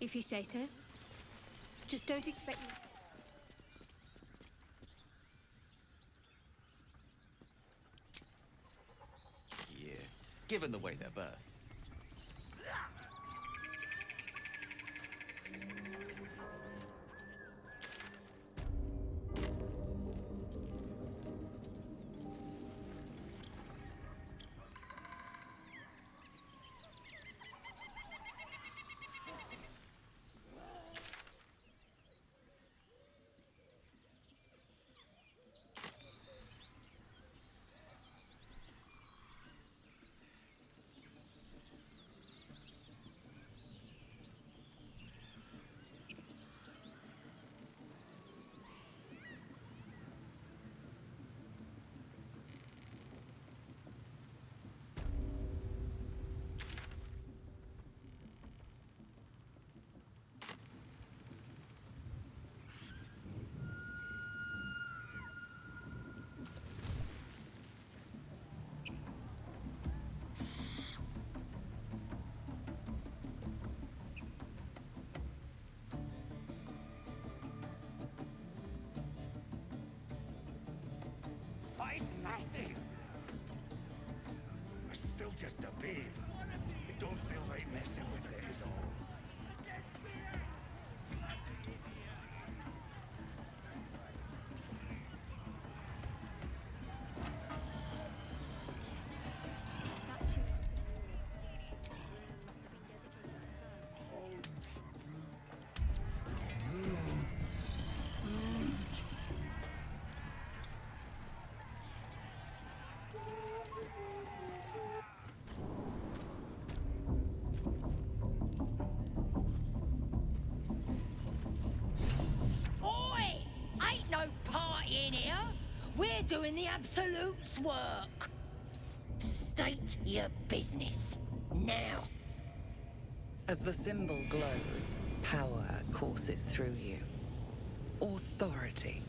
If you say so. Just don't expect me. Yeah, given the way they're birthed. He's massive. We're still just a babe. It don't feel like messing with it is all. Statue of Selena. Must have been dedicated Oi! Ain't no party in here. We're doing the Absolute's work. State your business. Now. As the symbol glows, power courses through you. Authority.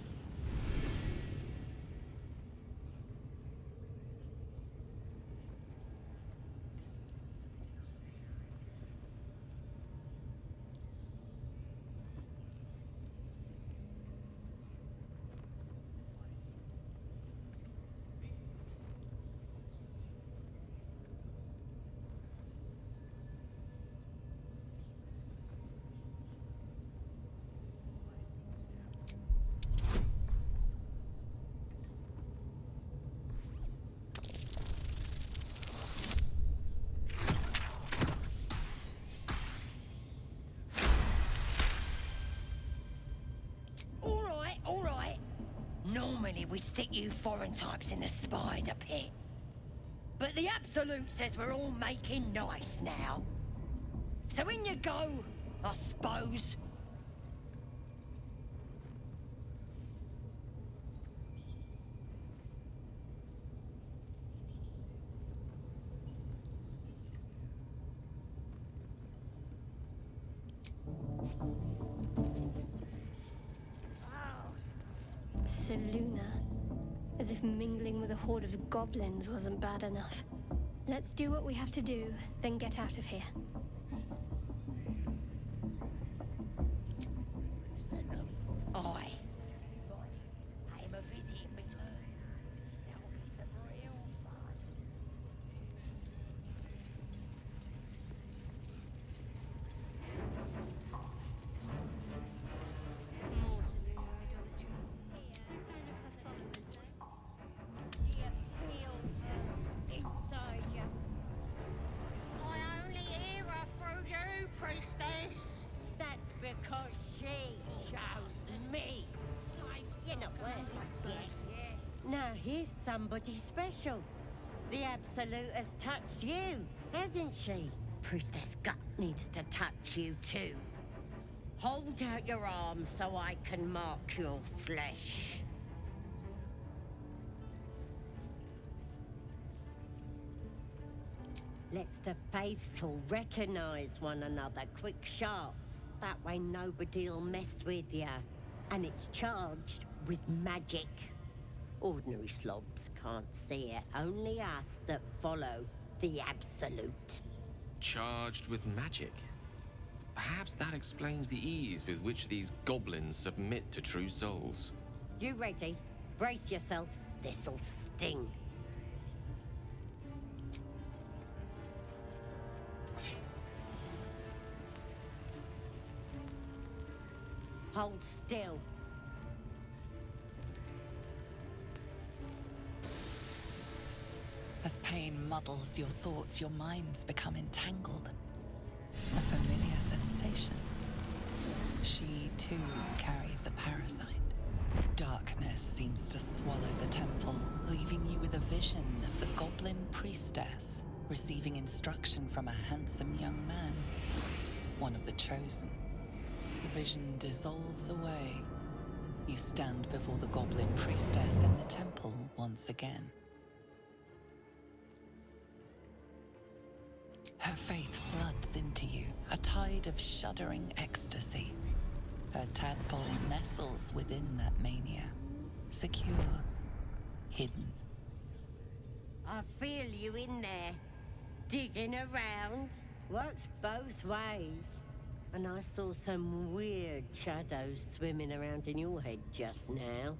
All right. Normally we stick you foreign types in the spider pit. But the Absolute says we're all making nice now. So in you go, I suppose. Seluna. As if mingling with a horde of goblins wasn't bad enough. Let's do what we have to do, then get out of here. Aye. Pay him a visit in return. That'll be some real fun. More Seluna idolatry. No sign of her followers, though. Do you feel her inside you? I only hear her through you, priestess. That's because she chose me. You're not worth it yet. Now here's somebody special. The Absolute has touched you, hasn't she? Priestess Gut needs to touch you too. Hold out your arm so I can mark your flesh. Let's the faithful recognize one another quick sharp. That way nobody'll mess with ya. And it's charged with magic. Ordinary slobs can't see it, only us that follow the Absolute. Charged with magic. Perhaps that explains the ease with which these goblins submit to true souls. You ready? Brace yourself. This'll sting. Hold still. As pain muddles your thoughts, your minds become entangled. A familiar sensation. She, too, carries a parasite. Darkness seems to swallow the temple, leaving you with a vision of the goblin priestess receiving instruction from a handsome young man, one of the chosen. The vision dissolves away. You stand before the goblin priestess in the temple once again. Her faith floods into you, a tide of shuddering ecstasy. Her tadpole nestles within that mania, secure, hidden. I feel you in there. Digging around. Works both ways. And I saw some weird shadows swimming around in your head just now.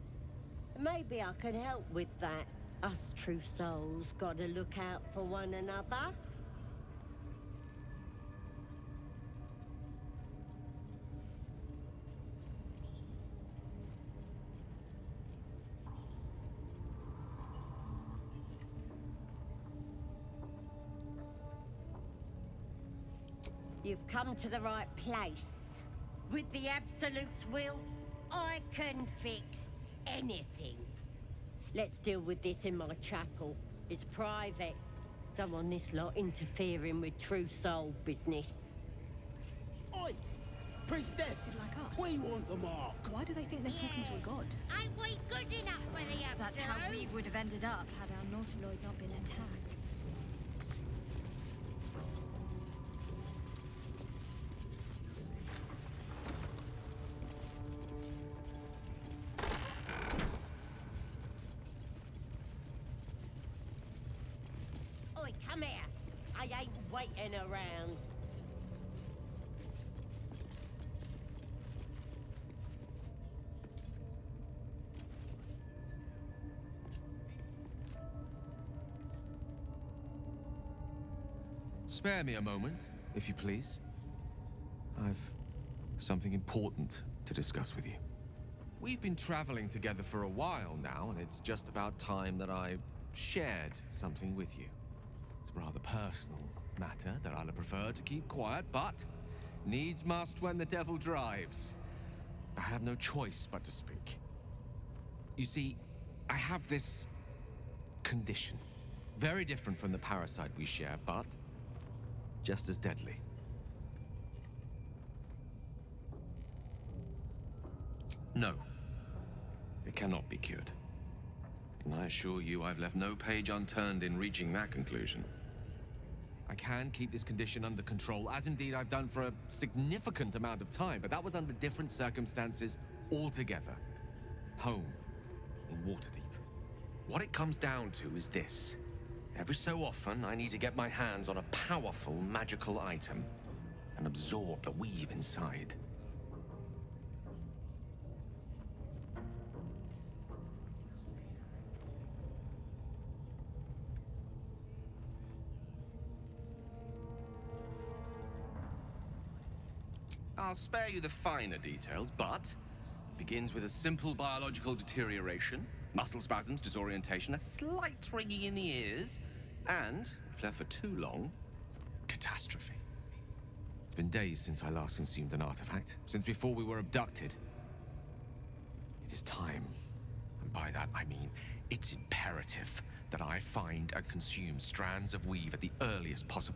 Maybe I can help with that. Us true souls gotta look out for one another. You've come to the right place. With the Absolute's will, I can fix anything. Let's deal with this in my chapel. It's private. Don't want this lot interfering with true soul business. Oi! Priestess! Like us. We want the mark! Why do they think they're talking to a god? Ain't we good enough for the So that's how we would have ended up had our Nautiloid not been attacked. Oi, come here. I ain't waiting around. Spare me a moment, if you please. I've something important to discuss with you. We've been traveling together for a while now, and it's just about time that I shared something with you. It's a rather personal matter that I'd have preferred to keep quiet, but needs must when the devil drives. I have no choice but to speak. You see, I have this condition. Very different from the parasite we share, but just as deadly. No, it cannot be cured. And I assure you I've left no page unturned in reaching that conclusion. I can keep this condition under control, as indeed I've done for a significant amount of time, but that was under different circumstances altogether. Home, in Waterdeep. What it comes down to is this. Every so often, I need to get my hands on a powerful magical item and absorb the weave inside. I'll spare you the finer details, but it begins with a simple biological deterioration, muscle spasms, disorientation, a slight ringing in the ears, and, if left for too long, catastrophe. It's been days since I last consumed an artifact, since before we were abducted. It is time, and by that I mean it's imperative that I find and consume strands of weave at the earliest possible